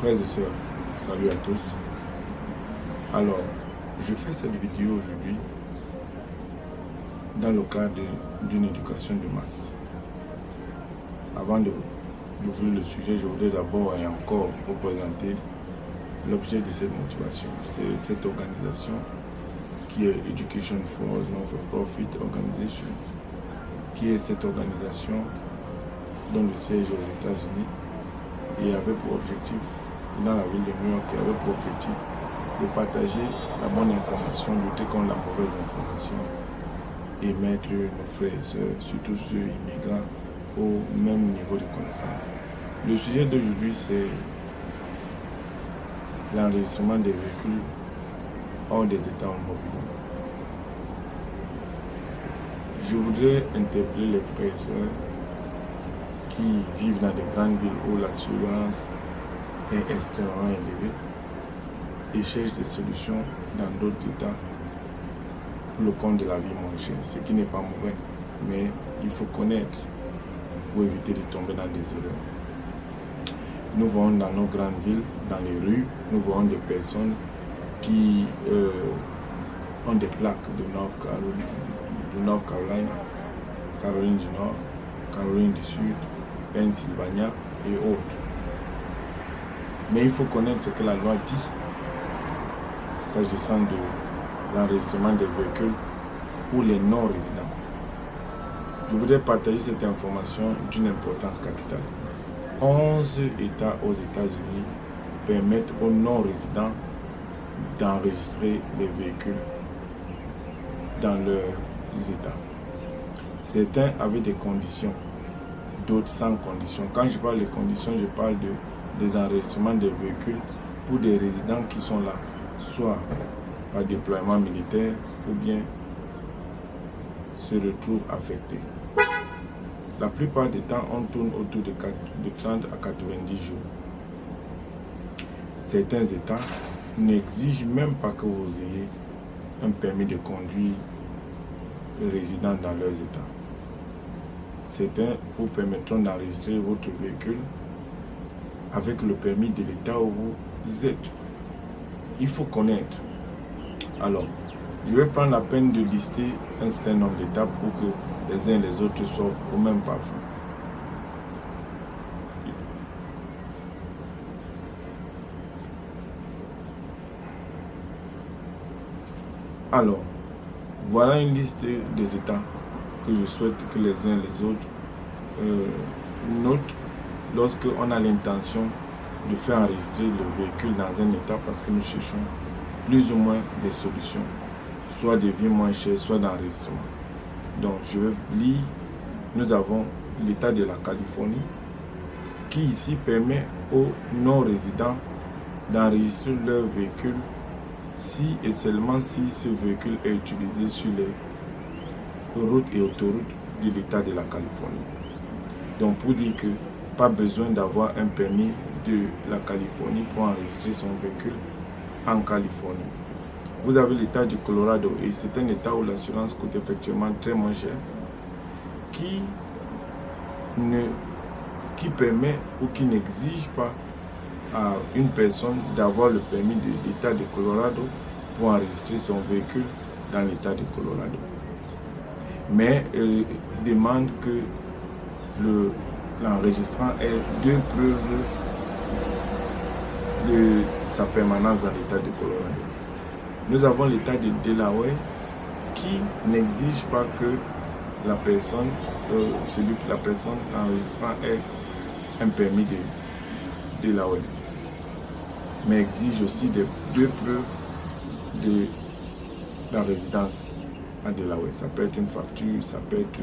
Frères et sœurs, salut à tous. Alors, je fais cette vidéo aujourd'hui dans le cadre d'une éducation de masse. Avant d'ouvrir le sujet, je voudrais d'abord et encore vous présenter l'objet de cette motivation. C'est cette organisation qui est Education for Non-for-Profit Organization, qui est cette organisation dont le siège aux États-Unis et avait pour objectif, dans la ville de New York, qui avait pour objectif de partager la bonne information, lutter contre la mauvaise information et mettre nos frères et sœurs, surtout ceux immigrants, au même niveau de connaissance. Le sujet d'aujourd'hui, c'est l'enregistrement des véhicules hors des États automobiles. Je voudrais interpeller les frères et sœurs qui vivent dans des grandes villes où l'assurance est extrêmement élevée et cherchent des solutions dans d'autres États pour le compte de la vie moins chère, ce qui n'est pas mauvais, mais il faut connaître pour éviter de tomber dans des erreurs. Nous voyons dans nos grandes villes, dans les rues, nous voyons des personnes qui ont des plaques de North Carolina, Caroline du Nord, Caroline du Sud, Pennsylvania et autres. Mais il faut connaître ce que la loi dit s'agissant de l'enregistrement des véhicules pour les non-résidents. Je voudrais partager cette information d'une importance capitale. 11 États aux États-Unis permettent aux non-résidents d'enregistrer les véhicules dans leurs États. Certains avaient des conditions, d'autres sans conditions. Quand je parle de conditions, je parle des enregistrements des véhicules pour des résidents qui sont là, soit par déploiement militaire ou bien se retrouvent affectés. La plupart du temps, on tourne autour de 30 à 90 jours. Certains États n'exigent même pas que vous ayez un permis de conduire résident dans leurs États. Certains vous permettront d'enregistrer votre véhicule avec le permis de l'État où vous êtes. Il faut connaître. Alors, je vais prendre la peine de lister un certain nombre d'étapes pour que les uns et les autres soient au même parfum. Alors, voilà une liste des États que je souhaite que les uns et les autres notent lorsqu'on a l'intention de faire enregistrer le véhicule dans un État parce que nous cherchons plus ou moins des solutions, soit des vies moins chères, soit d'enregistrement. Donc, je vais lire. Nous avons l'État de la Californie qui ici permet aux non-résidents d'enregistrer leur véhicule si et seulement si ce véhicule est utilisé sur les routes et autoroutes de l'État de la Californie. Donc, pour dire que pas besoin d'avoir un permis de la Californie pour enregistrer son véhicule en Californie. Vous avez l'État du Colorado et c'est un État où l'assurance coûte effectivement très moins cher, qui permet ou qui n'exige pas à une personne d'avoir le permis de l'État de Colorado pour enregistrer son véhicule dans l'État de Colorado. Mais elle demande que l'enregistrant ait deux preuves de sa permanence dans l'État de Colorado. Nous avons l'État de Delaware qui n'exige pas que la personne enregistrant ait un permis de Delaware, mais exige aussi deux preuves de la résidence à Delaware. Ça peut être une facture, ça peut être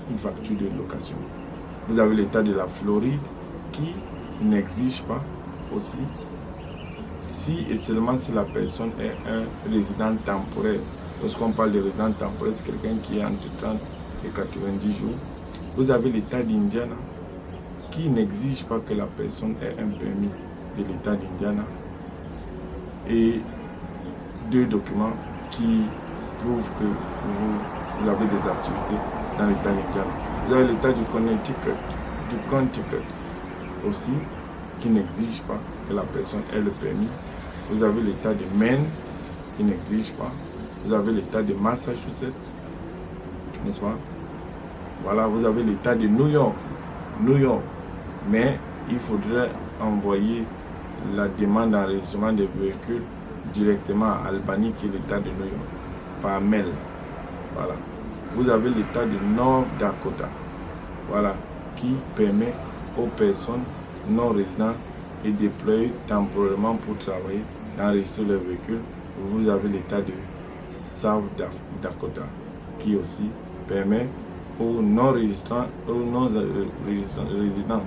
une facture de location. Vous avez l'État de la Floride qui n'exige pas aussi si et seulement si la personne est un résident temporaire. Lorsqu'on parle de résident temporaire, c'est quelqu'un qui est entre 30 et 90 jours. Vous avez l'État d'Indiana qui n'exige pas que la personne ait un permis de l'État d'Indiana et deux documents qui prouvent que vous avez des activités dans l'État d'Indiana. Vous avez l'État du Connecticut aussi qui n'exige pas que la personne ait le permis. Vous avez l'État de Maine qui n'exige pas. Vous avez l'État de Massachusetts, n'est-ce pas? Voilà, vous avez l'État de New York. Mais il faudrait envoyer la demande d'enregistrement des véhicules directement à Albany, qui est l'État de New York, par mail. Voilà. Vous avez l'État de North Dakota, voilà, qui permet aux personnes non résidentes et déployées temporairement pour travailler d'enregistrer leurs véhicules. Vous avez l'État de South Dakota, qui aussi permet aux non-résidents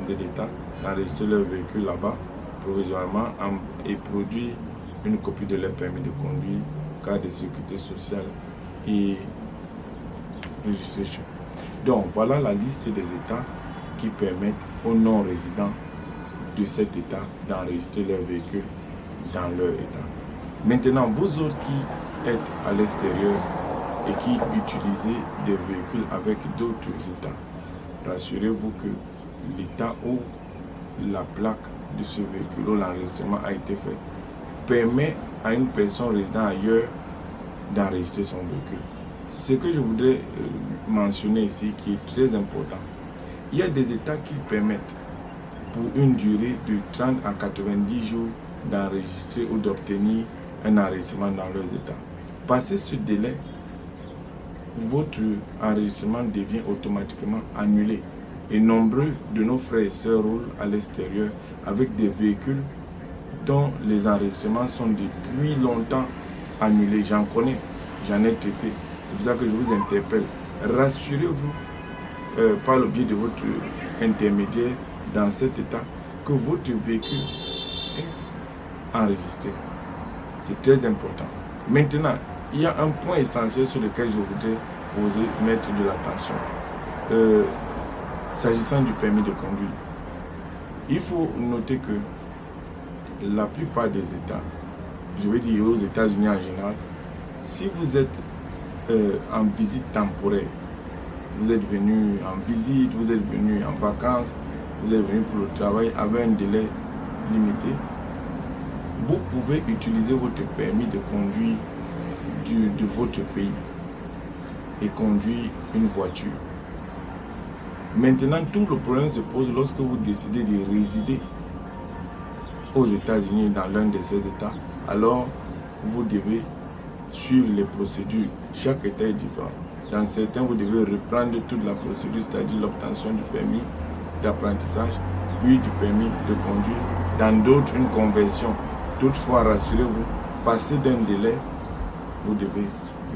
de l'État d'enregistrer leur véhicule là-bas provisoirement et produire une copie de leur permis de conduire, carte de sécurité sociale et registration. Donc voilà la liste des États qui permettent aux non-résidents de cet État d'enregistrer leur véhicule dans leur État. Maintenant, vous autres qui êtes à l'extérieur et qui utilisez des véhicules avec d'autres États, rassurez-vous que l'État où la plaque de ce véhicule, où l'enregistrement a été fait, permet à une personne résidant ailleurs d'enregistrer son véhicule. Ce que je voudrais mentionner ici, qui est très important, il y a des États qui permettent pour une durée de 30 à 90 jours d'enregistrer ou d'obtenir un enregistrement dans leurs États. Passé ce délai, votre enregistrement devient automatiquement annulé. Et nombreux de nos frères et sœurs roulent à l'extérieur avec des véhicules dont les enregistrements sont depuis longtemps annulés. J'en connais, j'en ai traité. C'est pour ça que je vous interpelle. Rassurez-vous par le biais de votre intermédiaire dans cet état que votre véhicule est enregistré. C'est très important. Maintenant, il y a un point essentiel sur lequel je voudrais mettre de l'attention. S'agissant du permis de conduire, il faut noter que la plupart des États, je veux dire aux États-Unis en général, si vous êtes en visite temporaire, vous êtes venu en visite, vous êtes venu en vacances, vous êtes venu pour le travail avec un délai limité, vous pouvez utiliser votre permis de conduire de votre pays et conduire une voiture. Maintenant, tout le problème se pose lorsque vous décidez de résider aux États-Unis, dans l'un de ces États. Alors, vous devez suivre les procédures. Chaque État est différent. Dans certains, vous devez reprendre toute la procédure, c'est-à-dire l'obtention du permis d'apprentissage, puis du permis de conduire. Dans d'autres, une conversion. Toutefois, rassurez-vous, passé d'un délai, vous devez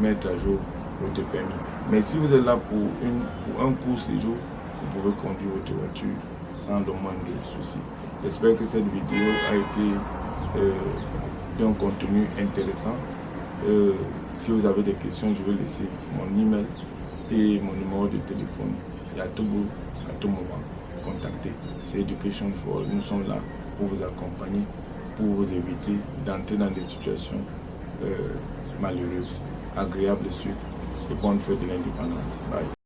mettre à jour votre permis. Mais si vous êtes là pour un court séjour, vous pouvez conduire votre voiture sans le moindre souci. J'espère que cette vidéo a été d'un contenu intéressant. Si vous avez des questions, je vais laisser mon email et mon numéro de téléphone. Et à tout moment, contactez. C'est Education for All. Nous sommes là pour vous accompagner, pour vous éviter d'entrer dans des situations malheureuses. Agréable suite et bonne fête de l'indépendance. Bye.